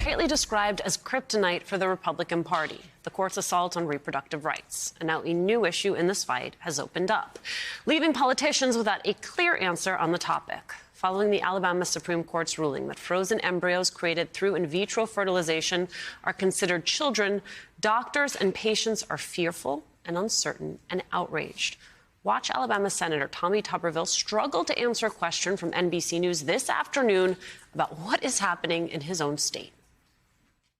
rightly described as kryptonite for the Republican Party, the court's assault on reproductive rights. And now a new issue in this fight has opened up, leaving politicians without a clear answer on the topic. Following the Alabama Supreme Court's ruling that frozen embryos created through in vitro fertilization are considered children, doctors and patients are fearful and uncertain and outraged. Watch Alabama Senator Tommy Tuberville struggle to answer a question from NBC News this afternoon about what is happening in his own state.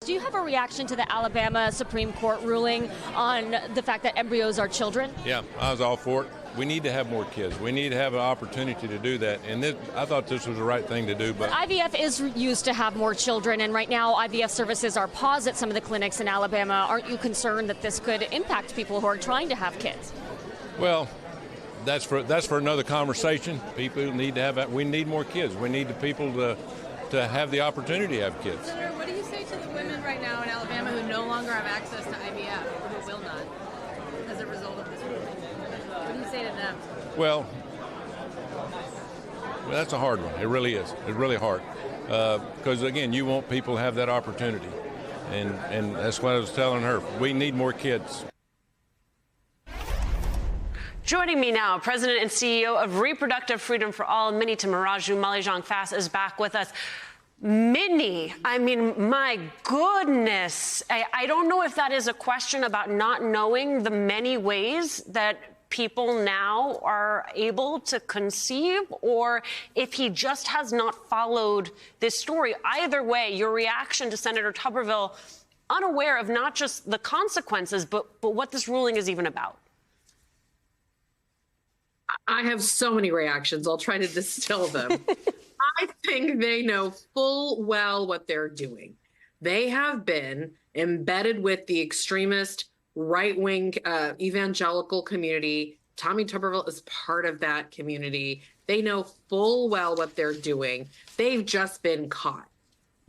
Do you have a reaction to the Alabama Supreme Court ruling on the fact that embryos are children? Yeah, I was all for it. We need to have more kids. We need to have an opportunity to do that. And I thought this was the right thing to do. But IVF is used to have more children, and right now IVF services are paused at some of the clinics in Alabama. Aren't you concerned that this could impact people who are trying to have kids? Well, that's for another conversation. People need to have. We need more kids. We need the people to have the opportunity to have kids. Senator, what do you say to the women right now in Alabama who no longer have access to IVF, or who will not, as a result of this ruling? What do you say to them? Well, that's a hard one. It really is. It's really hard. Because, again, you want people to have that opportunity. And that's what I was telling her. We need more kids. Joining me now, President and CEO of Reproductive Freedom for All, Minnie Tamaraju. Molly-Jean Fass is back with us. Minnie, I mean, my goodness. I don't know if that is a question about not knowing the many ways that people now are able to conceive, or if he just has not followed this story. Either way, your reaction to Senator Tuberville, unaware of not just the consequences, but what this ruling is even about. I have so many reactions. I'll try to distill them. I think they know full well what they're doing. They have been embedded with the extremist right-wing evangelical community. Tommy Tuberville is part of that community. They know full well what they're doing. They've just been caught.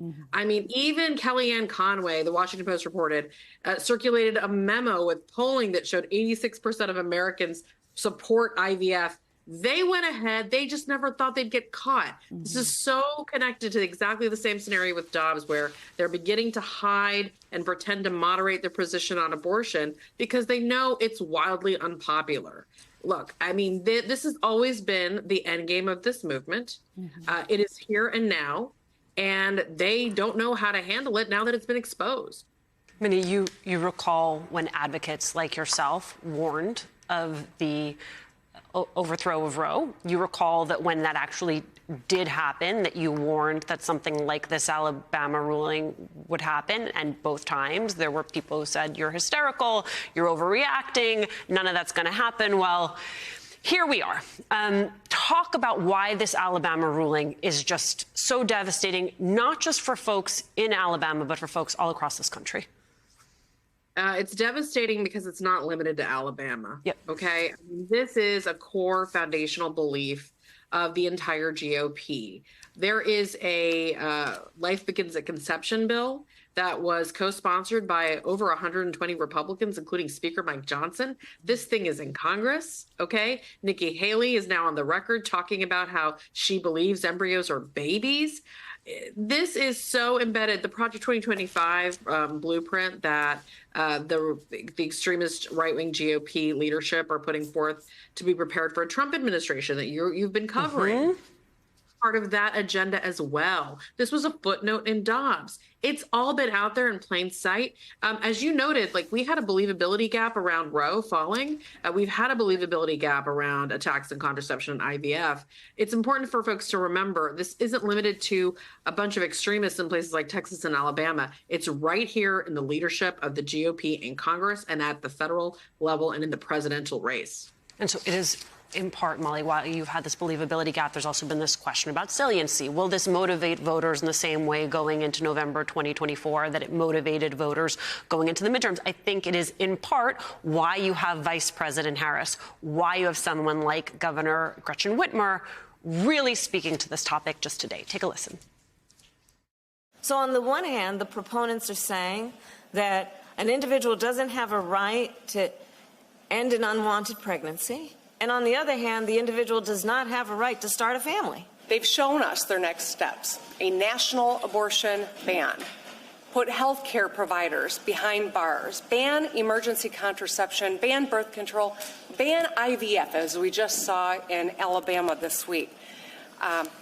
Mm-hmm. I mean, even Kellyanne Conway, the Washington Post reported, circulated a memo with polling that showed 86% of Americans support IVF. They went ahead. They just never thought they'd get caught. Mm-hmm. This is so connected to exactly the same scenario with Dobbs, where they're beginning to hide and pretend to moderate their position on abortion because they know it's wildly unpopular. Look, I mean, this has always been the end game of this movement. Mm-hmm. It is here and now, and they don't know how to handle it now that it's been exposed. Minnie, you recall when advocates like yourself warned of the overthrow of Roe. You recall that when that actually did happen, that you warned that something like this Alabama ruling would happen. And both times there were people who said, you're hysterical, you're overreacting, none of that's going to happen. Well, here we are. Talk about why this Alabama ruling is just so devastating, not just for folks in Alabama, but for folks all across this country. It's devastating because it's not limited to Alabama. Yep. Okay. I mean, this is a core foundational belief of the entire GOP. There is a Life Begins at Conception bill that was co-sponsored by over 120 Republicans, including Speaker Mike Johnson. This thing is in Congress. Okay. Nikki Haley is now on the record talking about how she believes embryos are babies. This is so embedded, the Project 2025 blueprint that the extremist right-wing GOP leadership are putting forth to be prepared for a Trump administration that you've been covering. Mm-hmm. Part of that agenda as well. This was a footnote in Dobbs. It's all been out there in plain sight. As you noted, like, we had a believability gap around Roe falling. We've had a believability gap around attacks on contraception and IVF. It's important for folks to remember this isn't limited to a bunch of extremists in places like Texas and Alabama. It's right here in the leadership of the GOP in Congress and at the federal level and in the presidential race. And so it is, in part, Molly, while you've had this believability gap, there's also been this question about saliency. Will this motivate voters in the same way going into November 2024 that it motivated voters going into the midterms? I think it is, in part, why you have Vice President Harris, why you have someone like Governor Gretchen Whitmer really speaking to this topic just today. Take a listen. So on the one hand, the proponents are saying that an individual doesn't have a right to end an unwanted pregnancy. And on the other hand, the individual does not have a right to start a family. They've shown us their next steps, a national abortion ban. put healthcare providers behind bars, ban emergency contraception, ban birth control, ban IVF, as we just saw in Alabama this week,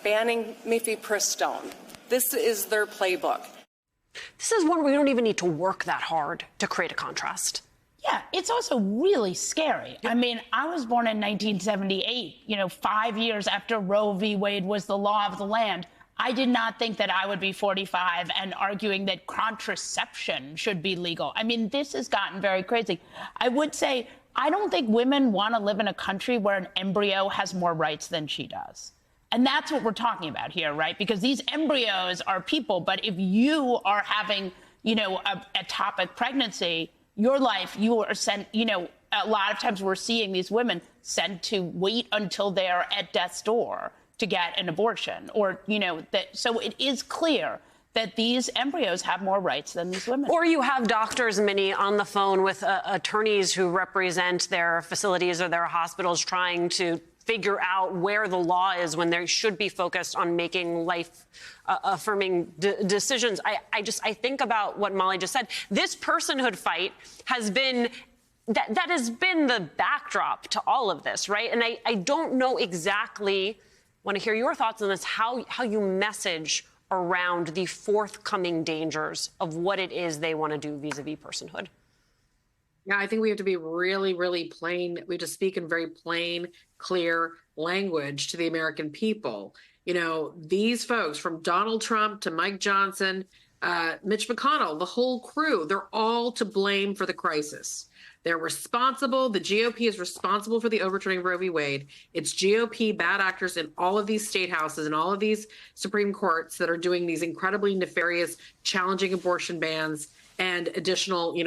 banning mifepristone. This is their playbook. This is one where we don't even need to work that hard to create a contrast. Yeah, it's also really scary. I mean, I was born in 1978, 5 years after Roe v. Wade was the law of the land. I did not think that I would be 45 and arguing that contraception should be legal. I mean, this has gotten very crazy. I would say, I don't think women want to live in a country where an embryo has more rights than she does. And that's what we're talking about here, right? Because these embryos are people, but if you are having, a ectopic pregnancy, your life, you are sent, a lot of times we're seeing these women sent to wait until they're at death's door to get an abortion, or, so it is clear that these embryos have more rights than these women. Or you have doctors, Minnie, on the phone with attorneys who represent their facilities or their hospitals trying to figure out where the law is when they should be focused on making life affirming decisions. I think about what Molly just said. This personhood fight has been that has been the backdrop to all of this, right? And I don't know exactly, want to hear your thoughts on this, how you message around the forthcoming dangers of what it is they want to do vis-a-vis personhood. Yeah, I think we have to be really, really plain. We have to speak in very plain, clear language to the American people. These folks, from Donald Trump to Mike Johnson, Mitch McConnell, the whole crew, they're all to blame for the crisis. They're responsible. The GOP is responsible for the overturning of Roe v. Wade. It's GOP bad actors in all of these state houses and all of these Supreme Courts that are doing these incredibly nefarious, challenging abortion bans and additional,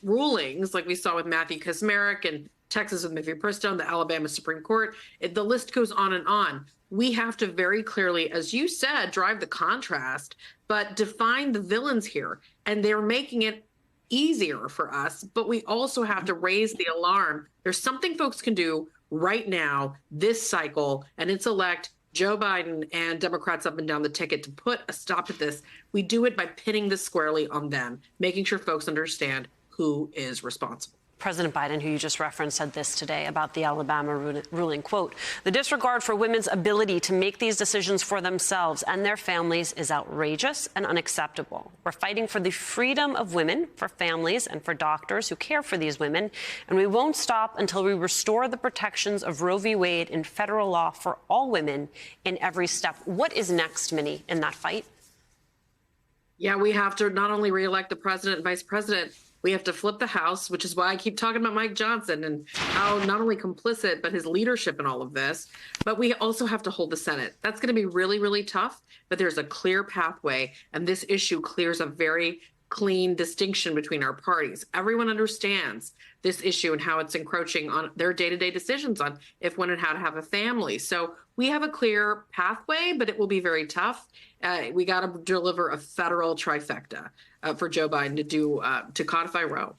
rulings like we saw with Matthew Kacsmaryk and Texas with mifepristone, the Alabama Supreme Court. The list goes on and on. We have to very clearly, as you said, drive the contrast, but define the villains here. And they're making it easier for us, but we also have to raise the alarm. There's something folks can do right now, this cycle, and it's elect Joe Biden and Democrats up and down the ticket to put a stop to this. We do it by pinning this squarely on them, making sure folks understand who is responsible. President Biden, who you just referenced, said this today about the Alabama ruling, quote, "The disregard for women's ability to make these decisions for themselves and their families is outrageous and unacceptable. We're fighting for the freedom of women, for families, and for doctors who care for these women, and we won't stop until we restore the protections of Roe v. Wade in federal law for all women in every step." What is next, Minnie, in that fight? Yeah, we have to not only reelect the president and vice president, we have to flip the House, which is why I keep talking about Mike Johnson and how not only complicit, but his leadership in all of this. But we also have to hold the Senate. That's going to be really, really tough, but there's a clear pathway. And this issue clears a very clean distinction between our parties. Everyone understands this issue and how it's encroaching on their day-to-day decisions on if, when, and how to have a family. So we have a clear pathway, but it will be very tough. We got to deliver a federal trifecta for Joe Biden to codify Roe.